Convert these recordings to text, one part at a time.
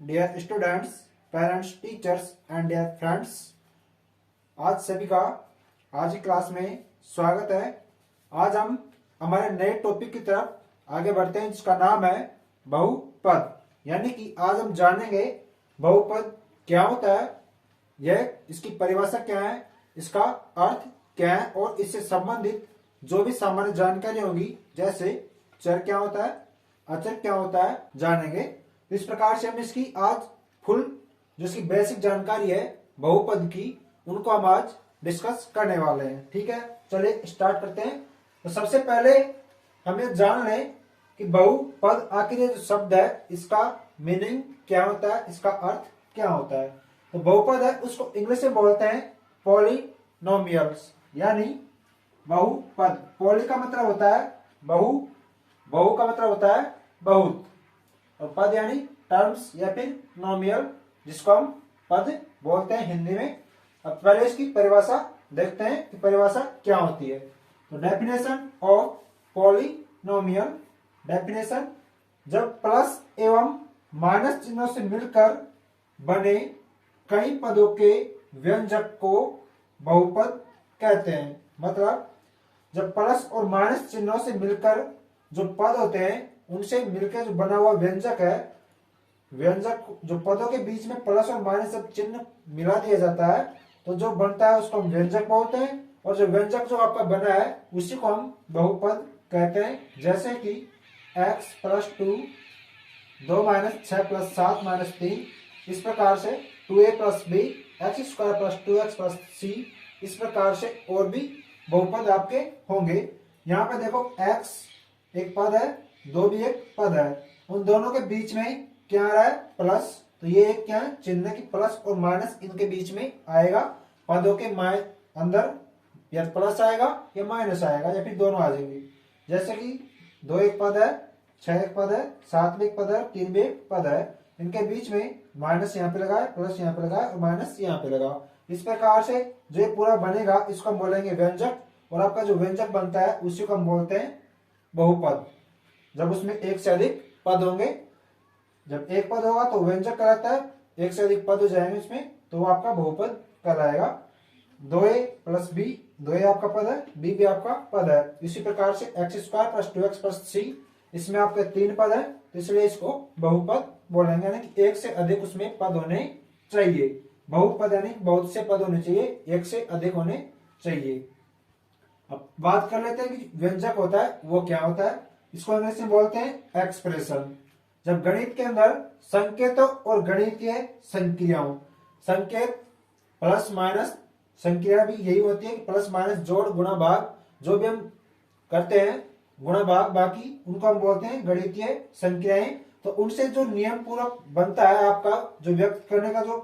Dear students, parents, teachers and dear friends, आज सभी का आज की क्लास में स्वागत है। आज हम हमारे नए टॉपिक की तरफ आगे बढ़ते हैं जिसका नाम है बहुपद। यानी कि आज हम जानेंगे बहुपद क्या होता है, यह इसकी परिभाषा क्या है, इसका अर्थ क्या है और इससे संबंधित जो भी सामान्य जानकारी होगी, जैसे चर क्या होता है, अचर क्या होता है, जानेंगे। इस प्रकार से हम इसकी आज फुल जो इसकी बेसिक जानकारी है बहुपद की, उनको हम आज डिस्कस करने वाले हैं। ठीक है, चलिए स्टार्ट करते हैं। तो सबसे पहले हम ये जान लें कि बहुपद आखिर ये जो शब्द है इसका मीनिंग क्या होता है, इसका अर्थ क्या होता है। तो बहुपद है उसको इंग्लिश में बोलते हैं पॉलिनोमियल्स, यानी बहुपद। पॉली का मतलब होता है बहु, बहु का मतलब होता है बहुत, और पद यानी टर्म्स या फिर नोमियल, जिसको हम पद बोलते हैं हिंदी में। अब पहले इसकी परिभाषा देखते हैं कि परिभाषा क्या होती है। तो डेफिनेशन ऑफ पॉलिनोमियल। डेफिनेशन, जब प्लस एवं माइनस चिन्हों से मिलकर बने कई पदों के व्यंजक को बहुपद कहते हैं। मतलब जब प्लस और माइनस चिन्हों से मिलकर जो पद होते हैं उनसे मिलकर जो बना हुआ व्यंजक है, व्यंजक जो पदों के बीच में प्लस और माइनस सब चिन्ह मिला दिया जाता है, तो जो बनता है उसको हम व्यंजक बोलते हैं। और जो व्यंजक जो आपका बना है उसी को हम बहुपद कहते हैं। जैसे कि x plus 2, 2 minus 6 plus 7 minus 3, इस प्रकार से 2a plus B, X square plus 2x plus C, इस प्रकार से और भी बहुपद आपके होंगे। यहाँ पे देखो x एक पद है, 2 भी एक पद है, उन दोनों के बीच में क्या आ रहा है, प्लस। तो ये एक क्या है, चिन्ह की प्लस और माइनस इनके बीच में आएगा। पदों के अंदर या प्लस आएगा या माइनस आएगा या फिर दोनों आ जाएंगे। जैसे कि 2 एक पद है, 6 एक पद है, 7 भी एक पद है, 3 भी एक पद है, इनके बीच में माइनस यहाँ पे लगा है, प्लस यहाँ पे लगा है और माइनस यहाँ पे लगा। इस प्रकार से जो ये पूरा बनेगा इसको हम बोलेंगे व्यंजक, और आपका जो व्यंजक बनता है उसी को हम बोलते हैं बहुपद। जब उसमें एक से अधिक पद होंगे, जब एक पद होगा तो व्यंजक कहलाता है, एक से अधिक पद हो जाएंगे इसमें तो वो आपका बहुपद कहलाएगा। 2a प्लस बी, 2a आपका पद है, b भी आपका पद है। इसी प्रकार से X square plus 2x plus C, इसमें आपके 3 पद है, तो इसलिए इसको बहुपद बोलेंगे। यानी कि एक से अधिक उसमें पद होने चाहिए। बहुपद यानी बहुत से पद होने चाहिए, एक से अधिक होने चाहिए। अब बात कर लेते हैं कि व्यंजक होता है वो क्या होता है। इसको इंग्लिश में बोलते हैं एक्सप्रेशन। जब गणित के अंदर संकेतों और गणितीय संक्रियाओं, संकेत प्लस माइनस, संक्रिया भी यही होती है कि प्लस माइनस, जोड़ गुणा भाग, जो भी हम करते हैं गुणा भाग बाकी, उनको हम बोलते हैं गणितीय संक्रियाएं। तो उनसे जो नियम पूर्वक बनता है आपका जो व्यक्त करने का जो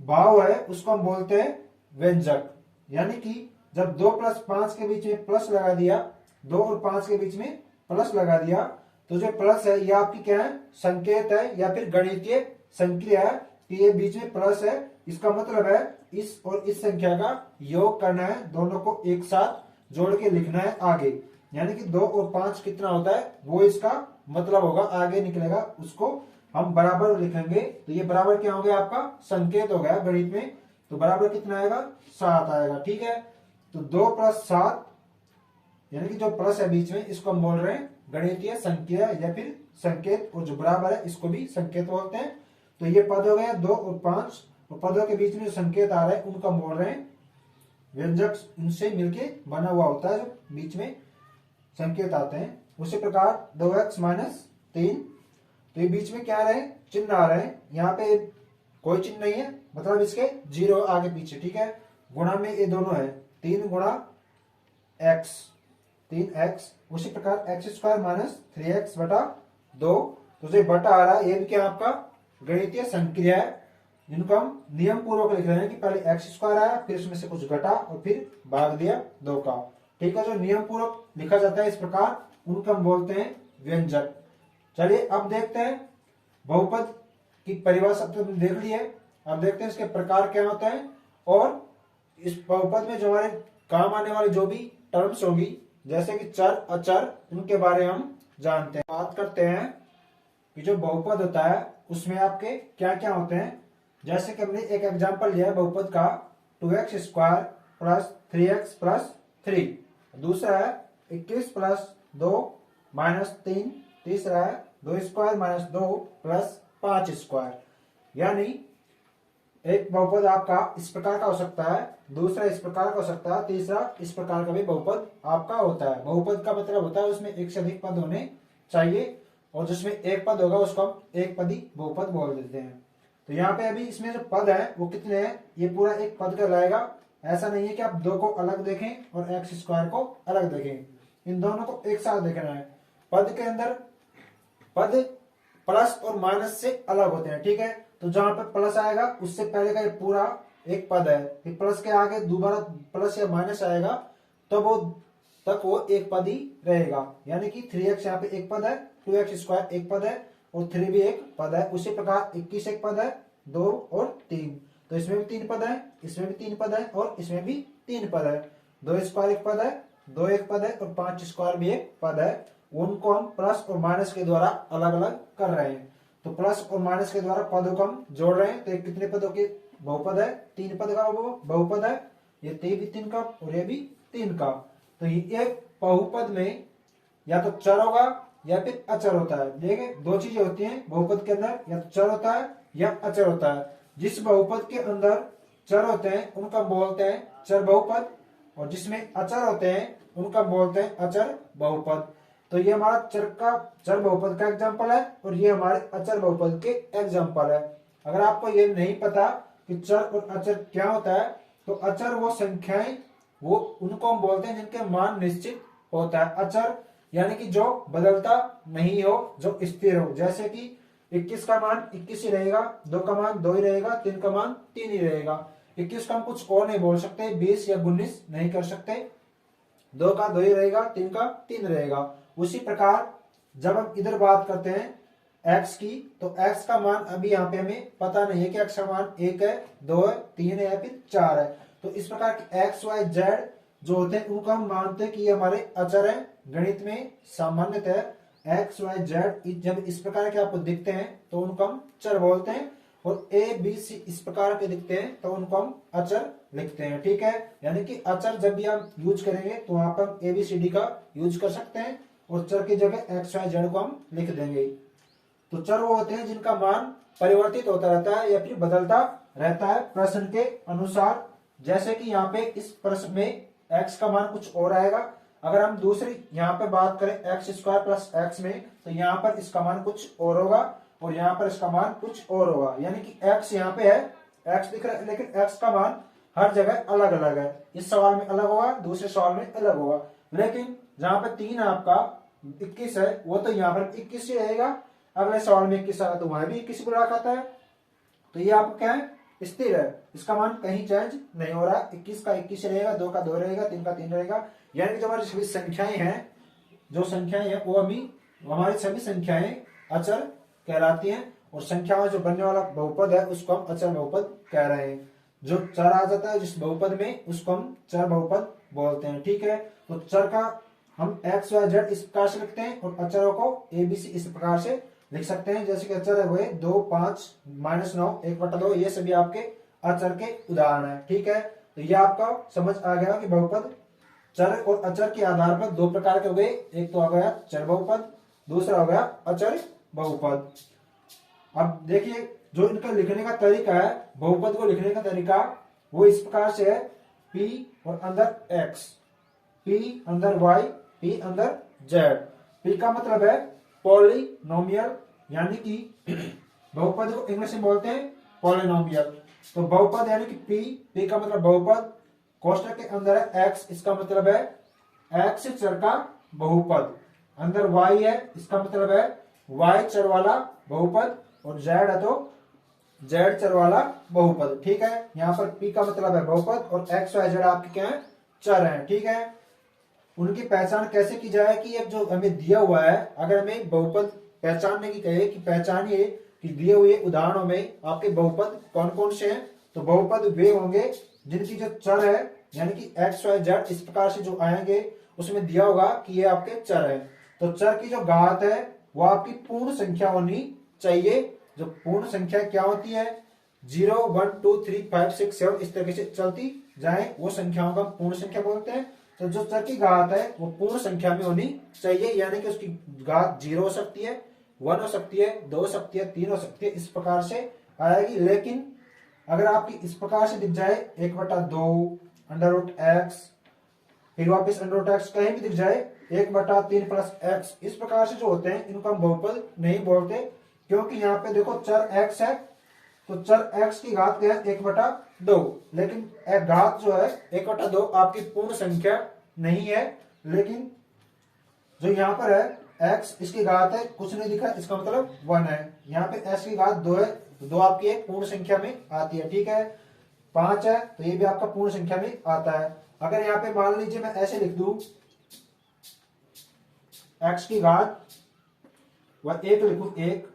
भाव है उसको हम बोलते हैं व्यंजक। यानी कि जब 2 प्लस 5 के बीच में प्लस लगा दिया, 2 और 5 के बीच में प्लस लगा दिया, तो जो प्लस है ये आपकी क्या है, संकेत है या फिर गणितीय संक्रिया है कि ये बीच में प्लस है। इसका मतलब है इस और इस संख्या का योग करना है, दोनों को एक साथ जोड़ के लिखना है आगे। यानी कि 2 और 5 कितना होता है वो इसका मतलब होगा, आगे निकलेगा उसको हम बराबर लिखेंगे। तो ये बराबर क्या हो गया, आपका संकेत हो गया गणित में। तो बराबर कितना आएगा, 7 आएगा। ठीक है, तो 2 प्लस 7 यानी कि जो प्लस है बीच में इसको हम बोल रहे हैं गणितीय संक्रिया या फिर संकेत, और जो बराबर है इसको भी संकेत बोलते हैं। तो ये पद हो गया 2 और 5, और पदों के बीच में जो संकेत आ रहा है उनको हम बोल रहे हैं व्यंजक। इनसे मिलके बना हुआ होता है जो बीच में संकेत आते हैं। उसी प्रकार 2x माइनस 3, तो ये बीच में क्या आ रहे हैं, चिन्ह आ रहे हैं। यहाँ पे कोई चिन्ह नहीं है, मतलब इसके 0 आगे पीछे। ठीक है, गुणा में ये दोनों है, 3 गुणा x, 3x। उसी प्रकार एक्स स्क्वायर माइनस 3x बटा 2, तो जो बटा आ रहा है ये भी क्या आपका गणितीय संक्रिया है, जिनको हम नियम पूर्वक लिख रहे हैं कि पहले एक्स स्क्वायर आया, फिर उसमें से कुछ घटा और फिर भाग दिया 2 का। ठीक है, जो नियम पूर्वक लिखा जाता है इस प्रकार, उनको हम बोलते हैं व्यंजक। चलिए अब देखते हैं बहुपद की परिभाषा तो देख ली है, अब देखते हैं इसके प्रकार क्या होते हैं और इस बहुपद में जो हमारे काम आने वाले जो भी टर्म्स होगी, जैसे कि चर अचर, उनके बारे में हम जानते हैं। बात करते हैं कि जो बहुपद होता है उसमें आपके क्या क्या होते हैं। जैसे कि हमने एक एग्जांपल लिया है बहुपद का 2x square plus 3x plus 3। दूसरा है 21 प्लस 2 माइनस 3। तीसरा है 2 स्क्वायर माइनस 2 प्लस 5 स्क्वायर। यानी एक बहुपद आपका इस प्रकार का हो सकता है, दूसरा इस प्रकार का हो सकता है, तीसरा इस प्रकार का भी बहुपद आपका होता है। बहुपद का मतलब होता है उसमें एक से अधिक पद होने चाहिए, और जिसमें एक पद होगा उसको हम एक पदी बहुपद बोल देते हैं। तो यहाँ पे अभी इसमें जो पद है वो कितने हैं, ये पूरा एक पद कहलाएगा। ऐसा नहीं है कि आप दो को अलग देखें और एक्स स्क्वायर को अलग देखें, इन दोनों को एक साथ देखना है। पद के अंदर पद प्लस और माइनस से अलग होते हैं, ठीक है। तो जहां पे प्लस आएगा उससे पहले का ये पूरा एक पद है, फिर प्लस के आगे दोबारा प्लस या माइनस आएगा तो वो एक पद ही रहेगा। यानी कि 3x यहाँ पे एक पद है, 2x स्क्वायर एक पद है और 3 भी एक पद है। उसी प्रकार 21 एक पद है, 2 और 3, तो इसमें भी 3 पद है, इसमें भी 3 पद है और इसमें भी 3 पद है। 2 स्क्वायर एक पद है, 2 एक पद है और 5 स्क्वायर भी एक पद है। उनको हम प्लस और माइनस के द्वारा अलग अलग कर रहे हैं। तो प्लस और माइनस के द्वारा पदों को हम जोड़ रहे हैं। तो ये कितने पदों के बहुपद है, 3 पद का बहुपद है। ये भी 3 का और ये भी 3 का। तो ये एक बहुपद में या तो चर होगा या फिर अचर होता है। देखिए दो चीजें होती हैं बहुपद के अंदर, या तो चर होता है या अचर होता है। जिस बहुपद के अंदर चर होते हैं उनका बोलते हैं चर बहुपद, और जिसमें अचर होते हैं उनका बोलते हैं अचर बहुपद। तो ये हमारा चर बहुपद का एग्जांपल है और ये हमारे अचर बहुपद के एग्जांपल है। अगर आपको ये नहीं पता कि चर और अचर क्या होता है, तो अचर वो संख्याएं वो उनको हम बोलते हैं जिनके मान निश्चित होता है। अचर यानी कि जो बदलता नहीं हो, जो स्थिर हो। जैसे कि 21 का मान 21 ही रहेगा, 2 का मान 2 ही रहेगा, 3 का मान 3 ही रहेगा। 21 का हम कुछ और नहीं बोल सकते, 20 या 19 नहीं कर सकते। 2 का 2 ही रहेगा, 3 का 3 रहेगा। उसी प्रकार जब हम इधर बात करते हैं x की, तो x का मान अभी यहाँ पे हमें पता नहीं है कि x का मान 1 है, 2 है, 3 है या फिर 4 है। तो इस प्रकार के x, y, z जो होते हैं उनको हम मानते हैं कि ये हमारे अचर हैं। गणित में सामान्यतः x, y, z जब इस प्रकार के आपको दिखते हैं तो उनको हम चर बोलते हैं, और a, b, c इस प्रकार के दिखते हैं तो उनको हम अचर लिखते हैं, ठीक है। यानी कि अचर जब भी हम यूज करेंगे तो वहां पर हम ABCD का यूज कर सकते हैं और चर की जगह x, y, z को हम लिख देंगे। तो चर वो होते हैं जिनका मान परिवर्तित होता रहता है या फिर बदलता रहता है प्रश्न के अनुसार। जैसे कि यहाँ पे इस प्रश्न में x का मान कुछ और आएगा। अगर हम दूसरी यहाँ पे बात करें x स्क्वायर प्लस x में, तो यहाँ पर इसका मान कुछ और होगा और यहाँ पर इसका मान कुछ और होगा। यानी कि x यहाँ पे है, x दिख रहा है, लेकिन x का मान हर जगह अलग अलग है। इस सवाल में अलग होगा, दूसरे सवाल में अलग होगा। लेकिन जहां पे 3 आपका 21 है वो तो यहाँ पर 21 ही रहेगा। अगले सवाल में 21 आएगा तो वहां भी 21 बुला खाता है। तो ये आपको क्या है, स्थिर है, इसका मान कहीं चेंज नहीं हो रहा। 21 का 21 रहेगा, 2 का 2 रहेगा, 3 का 3 रहेगा। यानी कि जो हमारी सभी संख्याएं हैं, जो संख्याएं हैं वो अभी हमारी सभी संख्याएं अचर कहलाती हैं, और संख्याओं जो बनने वाला बहुपद है उसको हम अचर बहुपद कह रहे हैं। जो चर आ जाता है जिस बहुपद में उसको हम चर बहुपद बोलते हैं, ठीक है। तो चर का हम x, y, z इस प्रकार से लिखते हैं और अचरों को ABC इस प्रकार से लिख सकते हैं। जैसे कि अचर हुए 2, 5, -9, 1/2, ये सभी आपके अचर के उदाहरण है, ठीक है। तो ये आपका समझ आ गया कि बहुपद चर और अचर के आधार पर 2 प्रकार के हो गए। एक तो आ गया चर बहुपद, दूसरा हो गया अचर बहुपद। अब देखिए जो इनका लिखने का तरीका है, बहुपद को लिखने का तरीका वो इस प्रकार से है, p और अंदर x, p अंदर y, p अंदर z। p का मतलब है पॉलिनोमियल, यानी कि बहुपद को इंग्लिश में बोलते हैं पॉलिनोमियल। तो बहुपद यानी कि p का मतलब बहुपद, कोष्टक के अंदर है x, इसका मतलब है x चर का बहुपद। अंदर y है, इसका मतलब है y चर वाला बहुपद, और z है तो z चर वाला बहुपद, ठीक है। यहाँ पर p का मतलब है बहुपद और x, y, z आपके क्या है, चर हैं, ठीक है। उनकी पहचान कैसे की जाए कि ये जो हमें दिया हुआ है, अगर हमें बहुपद पहचानने की कहे कि पहचानिए कि दिए हुए उदाहरणों में आपके बहुपद कौन कौन से हैं, तो बहुपद वे होंगे जिनकी जो चर है यानी कि x, y, z इस प्रकार से जो आएंगे उसमें दिया होगा कि ये आपके चर है। तो चर की जो घात है वो आपकी पूर्ण संख्या होनी चाहिए, जो पूर्ण संख्या क्या होती है, 0 1 2 3 5 6 7 इस तरीके से चलती जाए, वो संख्याओं का पूर्ण संख्या बोलते हैं। तो जो चर की घात है वो पूर्ण संख्या में होनी चाहिए, यानी कि उसकी घात 0 हो सकती है, 1 हो सकती है, 2 हो सकती है, 3 हो सकती है, इस प्रकार से आएगी। लेकिन अगर आपकी इस प्रकार से दिख जाए 1/2 अंडर रूट एक्स, फिर वापिस अंडर रूट एक्स, कहीं भी दिख जाए 1/3 प्लस एक्स, इस प्रकार से जो होते हैं इनको हम बहुपद नहीं बोलते, क्योंकि यहाँ पे देखो चर एक्स है, तो चर x की घात क्या है 1/2, लेकिन घात जो है 1/2 आपकी पूर्ण संख्या नहीं है। लेकिन जो यहाँ पर है x इसकी घात है, कुछ नहीं दिखा, इसका मतलब 1 है। यहाँ पे x की घात 2 है, तो 2 आपकी एक पूर्ण संख्या में आती है, ठीक है। 5 है तो ये भी आपका पूर्ण संख्या में आता है। अगर यहाँ पे मान लीजिए मैं ऐसे लिख दूं x की घात व 1 लिखूं 1,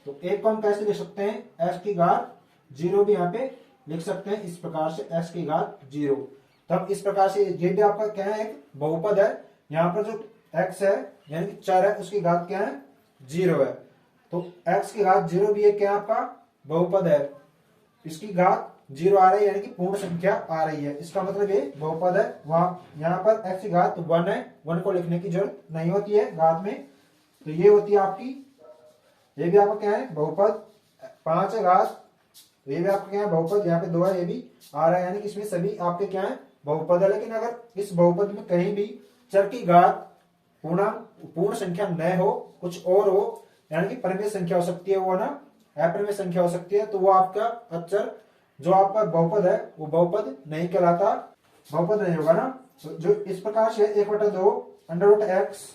तो 1 को हम कैसे लिख सकते हैं, x की घात 0 भी यहाँ पे लिख सकते हैं, इस प्रकार से x की घात 0। तब इस प्रकार से ये भी आपका क्या है, एक बहुपद है। यहाँ पर जो x है यानी कि चर है उसकी घात क्या है 0 है, तो x की घात 0 भी है क्या आपका बहुपद है, इसकी घात 0 आ रही है यानी कि पूर्ण संख्या आ रही है, इसका मतलब ये बहुपद है। वहां यहाँ पर x की घात 1 है, 1 को लिखने की जरूरत नहीं होती है घात में, तो ये होती है आपकी, ये भी आपका क्या है बहुपद। 5 है घात, ये भी आपका क्या है बहुपद, यहाँ पे 2 है, ये भी आ रहा है, यानी कि इसमें सभी आपके क्या है बहुपद है। लेकिन अगर इस बहुपद में कहीं भी चर की घात पूर्ण संख्या न हो, कुछ और हो, यानी कि परिमेय संख्या हो सकती है वो ना अपरिमेय संख्या हो सकती है, तो वो आपका अक्षर जो आपका बहुपद है वो बहुपद नहीं कहलाता, बहुपद नहीं होगा ना। तो जो इस प्रकार से 1/2 अंडर रूट एक्स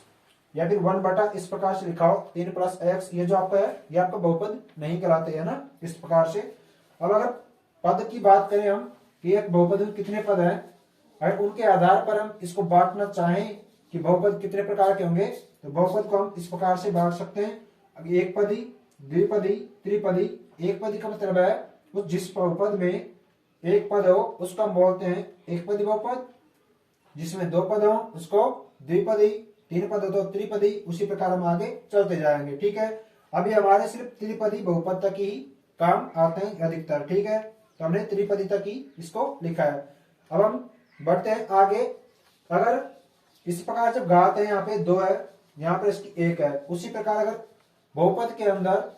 या फिर 1 इस प्रकार से लिखा हो 3 प्लस एक्स, ये जो आपका है ये आपका बहुपद नहीं कहलाते है ना, इस प्रकार से। अब अगर पद की बात करें हम कि एक बहुपद में कितने पद हैं, अगर उनके आधार पर हम इसको बांटना चाहें कि बहुपद कितने प्रकार के होंगे, तो बहुपद को हम इस प्रकार से बांट सकते हैं, एक पदी, द्विपदी, त्रिपदी। एक पदी का मतलब है वो जिस बहुपद में एक पद हो उसको हम बोलते हैं एक पदी बहुपद, जिसमें 2 पद हो उसको द्विपदी, 3 पद हो तो त्रिपदी, उसी प्रकार हम आगे चलते जाएंगे, ठीक है। अभी हमारे सिर्फ त्रिपदी बहुपद तक ही काम आते हैं अधिकतर, ठीक है, तो हमने त्रिपदी तक ही इसको लिखा है। अब हम बढ़ते हैं आगे। अगर इस प्रकार जब घात है यहाँ पे 2 है, यहाँ पर इसकी 1 है, उसी प्रकार अगर बहुपद के अंदर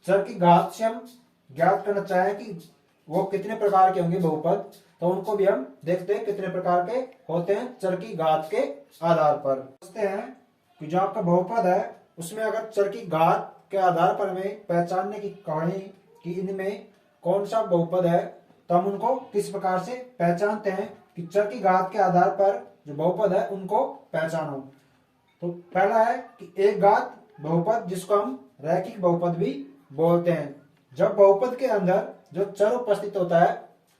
चर की घात से हम ज्ञात करना चाहें कि वो कितने प्रकार के होंगे बहुपद, तो उनको भी हम देखते हैं कितने प्रकार के होते हैं चर की घात के आधार पर। समझते हैं कि जो आपका बहुपद है उसमें अगर चर की घात के आधार पर हमें पहचानने की कहानी कि इनमें कौन सा बहुपद है, तो हम उनको किस प्रकार से पहचानते हैं कि चर की घात के आधार पर जो बहुपद है उनको पहचानो। तो पहला है कि एक घात बहुपद, जिसको हम रैखिक बहुपद भी बोलते हैं। जब बहुपद के अंदर जो चर उपस्थित होता है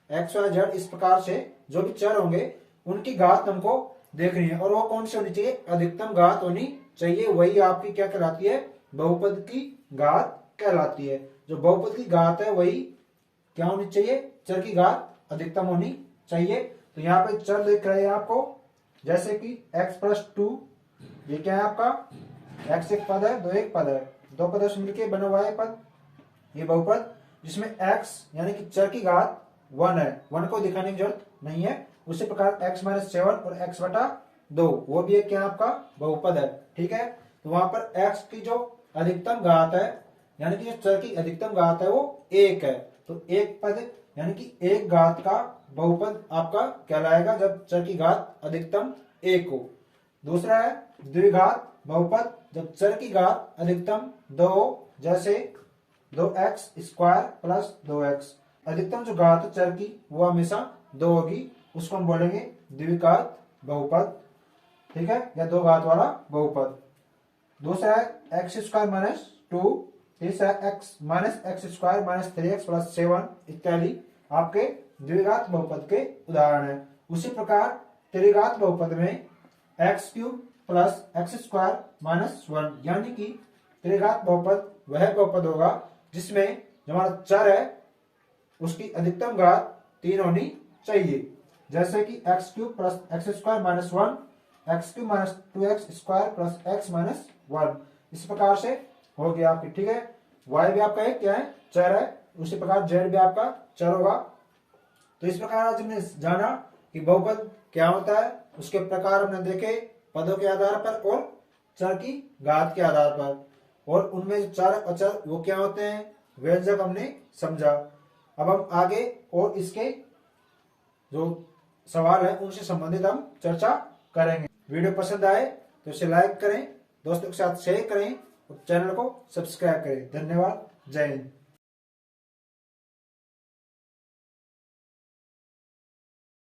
एक्स वाई जेड, इस प्रकार से जो भी चर होंगे उनकी घात हमको देखनी है, और वो कौन सी होनी चाहिए, अधिकतम घात होनी चाहिए, वही आपकी क्या कहलाती है, बहुपद की घात कहलाती है। जो बहुपद की घात है वही क्या होनी चाहिए, चर की घात अधिकतम होनी चाहिए। तो यहाँ पे चर देख रहे हैं आपको, जैसे कि x+2, ये क्या है आपका x एक पद है, 2 एक पद है, 2 पदों से मिलकर बना हुआ है पद, ये बहुपद जिसमें x यानी कि चर की घात 1 है, 1 को दिखाने की जरूरत नहीं है। उसी प्रकार x-7 और x/2 वो भी एक क्या आपका बहुपद है, ठीक है। तो वहां पर x की जो अधिकतम घात है यानी कि जो चर की अधिकतम घात है वो 1 है, तो एक पद यानी कि एक घात का बहुपद आपका कहलाएगा जब चर की घात अधिकतम 1 हो। दूसरा है द्विघात बहुपद, जब चर की घात अधिकतम 2 हो, जैसे 2x² प्लस 2x। अधिकतम जो घात है चर की वो हमेशा 2 होगी, उसको हम बोलेंगे द्विघात बहुपद, ठीक है, या 2 घात वाला बहुपद। दूसरा है x² - 2, तीसरा x - 3x प्लस 7 इत्यादि आपके द्विघात बहुपद के उदाहरण है। उसी प्रकार त्रिघात बहुपद में x³ प्लस x² - 1, यानी कि त्रिघात बहुपद वह बहुपद होगा जिसमें जो हमारा चर है उसकी अधिकतम घात 3 होनी चाहिए, जैसे कि x³ plus x² - 1, x³ - 2x² plus x - 1, इस प्रकार से हो गया आपकी, ठीक है। वाई भी आपका एक क्या है, चर है, उसी प्रकार जेड भी आपका चर होगा। तो इस प्रकार आज हमने जाना कि बहुपद क्या होता है, उसके प्रकार हमने देखे पदों के आधार पर और चर की घात के आधार पर, और उनमें जो चर अचर वो क्या होते हैं, व्यंजक हमने समझा। अब हम आगे और इसके जो सवाल है उनसे संबंधित हम चर्चा करेंगे। वीडियो पसंद आए तो इसे लाइक करें, दोस्तों के साथ शेयर करें और चैनल को सब्सक्राइब करें। धन्यवाद। जय हिंद।